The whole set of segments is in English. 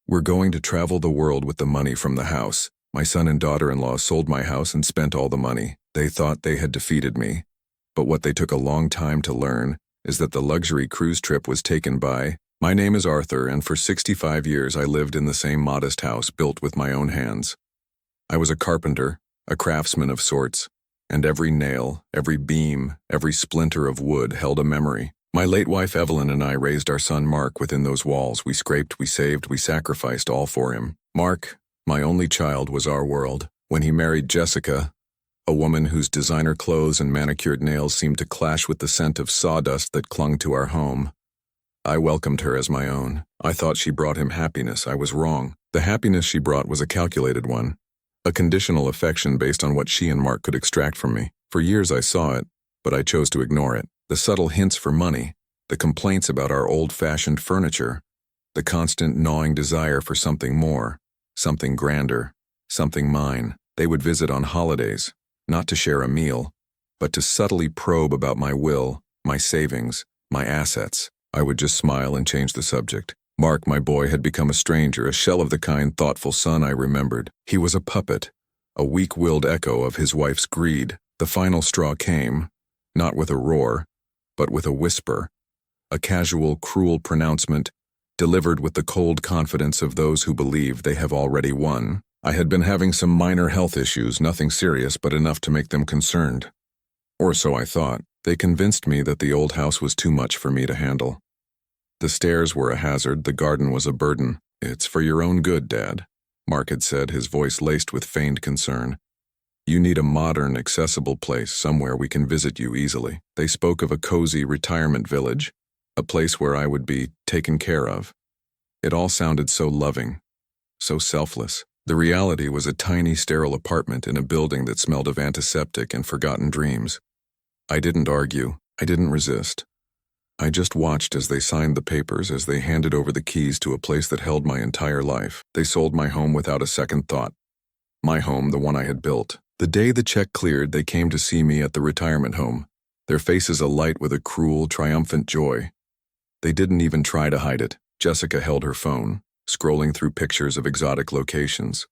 We're going to travel the world with the money from the house. My son and daughter-in-law sold my house and spent all the money. They thought they had defeated me. But what they took a long time to learn is that the luxury cruise trip was taken by. My name is Arthur, and for 65 years I lived in the same modest house built with my own hands. I was a carpenter, a craftsman of sorts, and every nail, every beam, every splinter of wood held a memory. My late wife Evelyn and I raised our son Mark within those walls. We scraped, we saved, we sacrificed, all for him. Mark, my only child, was our world. When he married Jessica, a woman whose designer clothes and manicured nails seemed to clash with the scent of sawdust that clung to our home, I welcomed her as my own. I thought she brought him happiness. I was wrong. The happiness she brought was a calculated one, a conditional affection based on what she and Mark could extract from me. For years I saw it, but I chose to ignore it. The subtle hints for money, the complaints about our old-fashioned furniture, the constant gnawing desire for something more, something grander, something mine. They would visit on holidays, not to share a meal, but to subtly probe about my will, my savings, my assets. I would just smile and change the subject. Mark, my boy, had become a stranger, a shell of the kind, thoughtful son I remembered. He was a puppet, a weak-willed echo of his wife's greed. The final straw came, not with a roar, but with a whisper, a casual, cruel pronouncement, delivered with the cold confidence of those who believe they have already won. I had been having some minor health issues, nothing serious, but enough to make them concerned. Or so I thought. They convinced me that the old house was too much for me to handle. The stairs were a hazard, the garden was a burden. "It's for your own good, Dad," Mark had said, his voice laced with feigned concern. "You need a modern, accessible place, somewhere we can visit you easily." They spoke of a cozy retirement village, a place where I would be taken care of. It all sounded so loving, so selfless. The reality was a tiny, sterile apartment in a building that smelled of antiseptic and forgotten dreams. I didn't argue. I didn't resist. I just watched as they signed the papers, as they handed over the keys to a place that held my entire life. They sold my home without a second thought. My home, the one I had built. The day the check cleared, they came to see me at the retirement home, their faces alight with a cruel, triumphant joy. They didn't even try to hide it. Jessica held her phone, scrolling through pictures of exotic locations.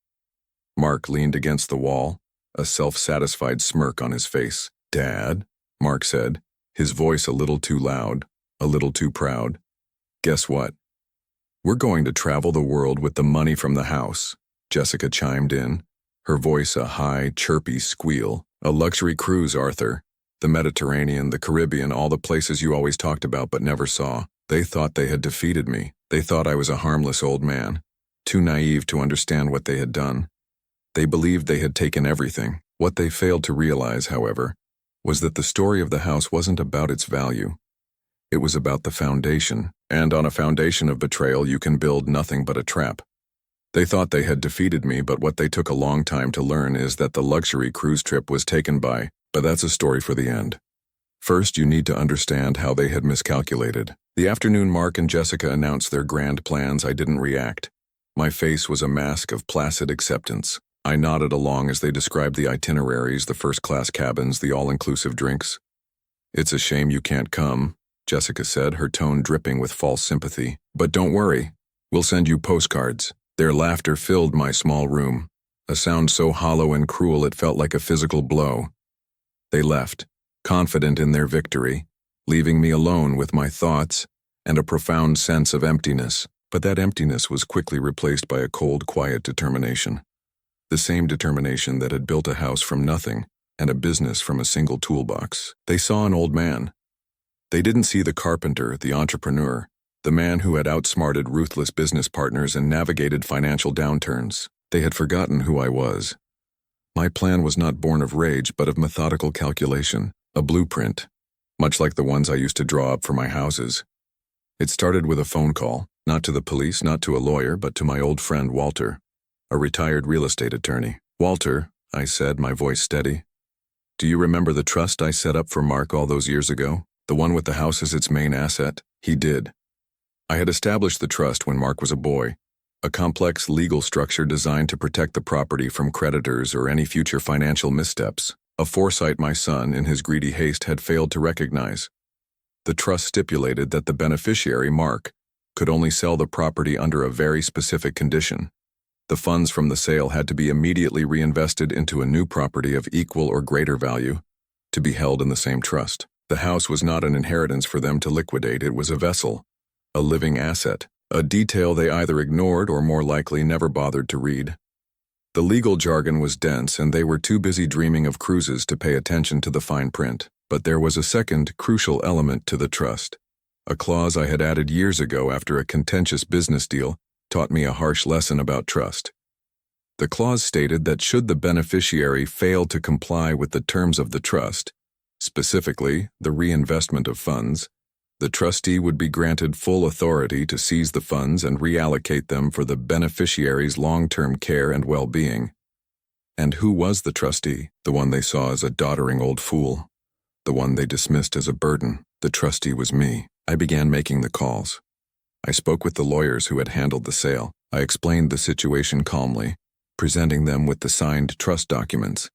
Mark leaned against the wall, a self-satisfied smirk on his face. "Dad," Mark said, his voice a little too loud, a little too proud. "Guess what? We're going to travel the world with the money from the house," Jessica chimed in, her voice a high, chirpy squeal. "A luxury cruise, Arthur. The Mediterranean, the Caribbean, all the places you always talked about but never saw." They thought they had defeated me. They thought I was a harmless old man, too naive to understand what they had done. They believed they had taken everything. What they failed to realize, however, was that the story of the house wasn't about its value. It was about the foundation, and on a foundation of betrayal you can build nothing but a trap. They thought they had defeated me, but what they took a long time to learn is that the luxury cruise trip was taken by, but that's a story for the end. First, you need to understand how they had miscalculated. The afternoon Mark and Jessica announced their grand plans, I didn't react. My face was a mask of placid acceptance. I nodded along as they described the itineraries, the first-class cabins, the all-inclusive drinks. "It's a shame you can't come," Jessica said, her tone dripping with false sympathy. "But don't worry, we'll send you postcards." Their laughter filled my small room, a sound so hollow and cruel it felt like a physical blow. They left, confident in their victory, leaving me alone with my thoughts and a profound sense of emptiness. But that emptiness was quickly replaced by a cold, quiet determination. The same determination that had built a house from nothing and a business from a single toolbox. They saw an old man. They didn't see the carpenter, the entrepreneur, the man who had outsmarted ruthless business partners and navigated financial downturns. They had forgotten who I was. My plan was not born of rage, but of methodical calculation, a blueprint, much like the ones I used to draw up for my houses. It started with a phone call, not to the police, not to a lawyer, but to my old friend Walter, a retired real estate attorney. "Walter," I said, my voice steady, "do you remember the trust I set up for Mark all those years ago? The one with the house as its main asset?" He did. I had established the trust when Mark was a boy, a complex legal structure designed to protect the property from creditors or any future financial missteps, a foresight my son, in his greedy haste, had failed to recognize. The trust stipulated that the beneficiary, Mark, could only sell the property under a very specific condition. The funds from the sale had to be immediately reinvested into a new property of equal or greater value, to be held in the same trust. The house was not an inheritance for them to liquidate, it was a vessel, a living asset, a detail they either ignored or more likely never bothered to read. The legal jargon was dense and they were too busy dreaming of cruises to pay attention to the fine print. But there was a second, crucial element to the trust. A clause I had added years ago after a contentious business deal taught me a harsh lesson about trust. The clause stated that should the beneficiary fail to comply with the terms of the trust, specifically the reinvestment of funds, the trustee would be granted full authority to seize the funds and reallocate them for the beneficiary's long-term care and well-being. And who was the trustee? The one they saw as a doddering old fool. The one they dismissed as a burden. The trustee was me. I began making the calls. I spoke with the lawyers who had handled the sale. I explained the situation calmly, presenting them with the signed trust documents.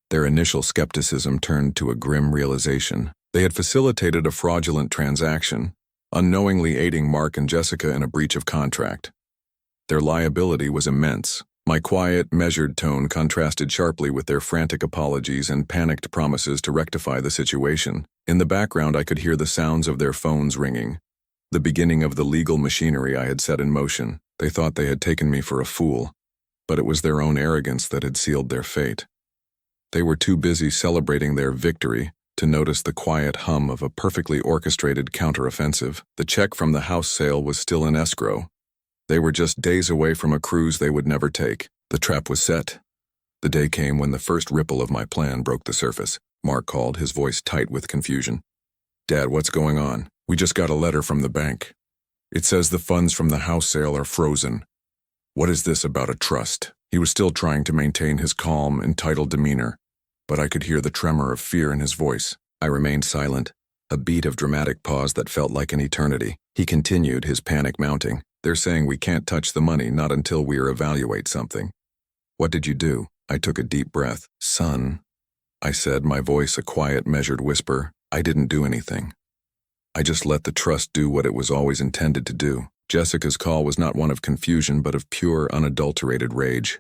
Their initial skepticism turned to a grim realization. They had facilitated a fraudulent transaction, unknowingly aiding Mark and Jessica in a breach of contract. Their liability was immense. My quiet, measured tone contrasted sharply with their frantic apologies and panicked promises to rectify the situation. In the background, I could hear the sounds of their phones ringing, the beginning of the legal machinery I had set in motion. They thought they had taken me for a fool, but it was their own arrogance that had sealed their fate. They were too busy celebrating their victory to notice the quiet hum of a perfectly orchestrated counteroffensive. The check from the house sale was still in escrow. They were just days away from a cruise they would never take. The trap was set. The day came when the first ripple of my plan broke the surface. Mark called, his voice tight with confusion. "Dad, what's going on? We just got a letter from the bank. It says the funds from the house sale are frozen. What is this about a trust?" He was still trying to maintain his calm, entitled demeanor, but I could hear the tremor of fear in his voice. I remained silent, a beat of dramatic pause that felt like an eternity. He continued, his panic mounting. "They're saying we can't touch the money, not until we evaluate something." "What did you do?" I took a deep breath. "Son," I said, my voice a quiet, measured whisper, "I didn't do anything. I just let the trust do what it was always intended to do." Jessica's call was not one of confusion, but of pure, unadulterated rage.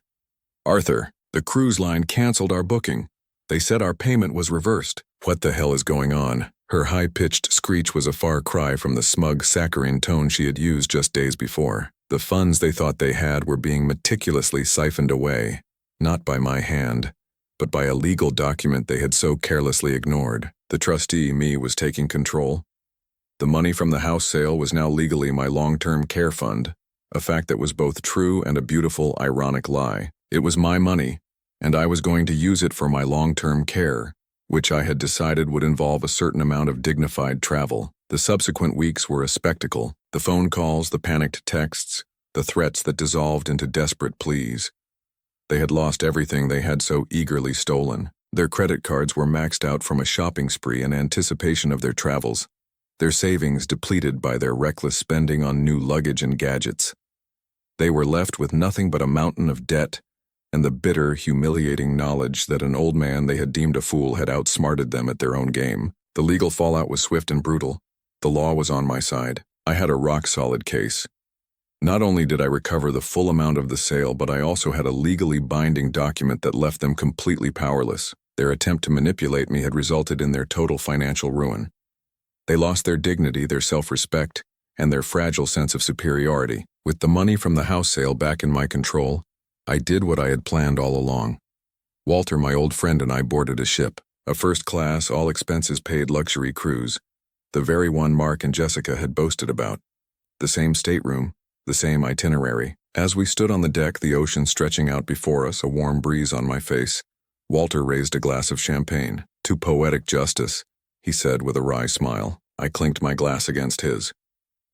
"Arthur, the cruise line canceled our booking. They said our payment was reversed." "What the hell is going on?" Her high-pitched screech was a far cry from the smug, saccharine tone she had used just days before. The funds they thought they had were being meticulously siphoned away, not by my hand, but by a legal document they had so carelessly ignored. The trustee, me, was taking control. The money from the house sale was now legally my long-term care fund, a fact that was both true and a beautiful, ironic lie. It was my money, and I was going to use it for my long-term care, which I had decided would involve a certain amount of dignified travel. The subsequent weeks were a spectacle. The phone calls, the panicked texts, the threats that dissolved into desperate pleas. They had lost everything they had so eagerly stolen. Their credit cards were maxed out from a shopping spree in anticipation of their travels, their savings depleted by their reckless spending on new luggage and gadgets. They were left with nothing but a mountain of debt and the bitter, humiliating knowledge that an old man they had deemed a fool had outsmarted them at their own game. The legal fallout was swift and brutal. The law was on my side. I had a rock-solid case. Not only did I recover the full amount of the sale, but I also had a legally binding document that left them completely powerless. Their attempt to manipulate me had resulted in their total financial ruin. They lost their dignity, their self-respect, and their fragile sense of superiority. With the money from the house sale back in my control, I did what I had planned all along. Walter, my old friend, and I boarded a ship, a first-class, all-expenses-paid luxury cruise, the very one Mark and Jessica had boasted about. The same stateroom, the same itinerary. As we stood on the deck, the ocean stretching out before us, a warm breeze on my face, Walter raised a glass of champagne. "To poetic justice," he said with a wry smile. I clinked my glass against his.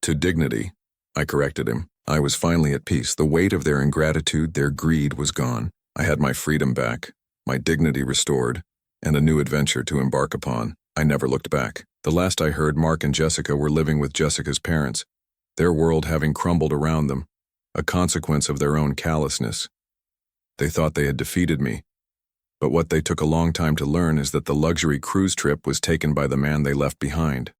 "To dignity," I corrected him. I was finally at peace. The weight of their ingratitude, their greed was gone. I had my freedom back, my dignity restored, and a new adventure to embark upon. I never looked back. The last I heard, Mark and Jessica were living with Jessica's parents, their world having crumbled around them, a consequence of their own callousness. They thought they had defeated me, but what they took a long time to learn is that the luxury cruise trip was taken by the man they left behind.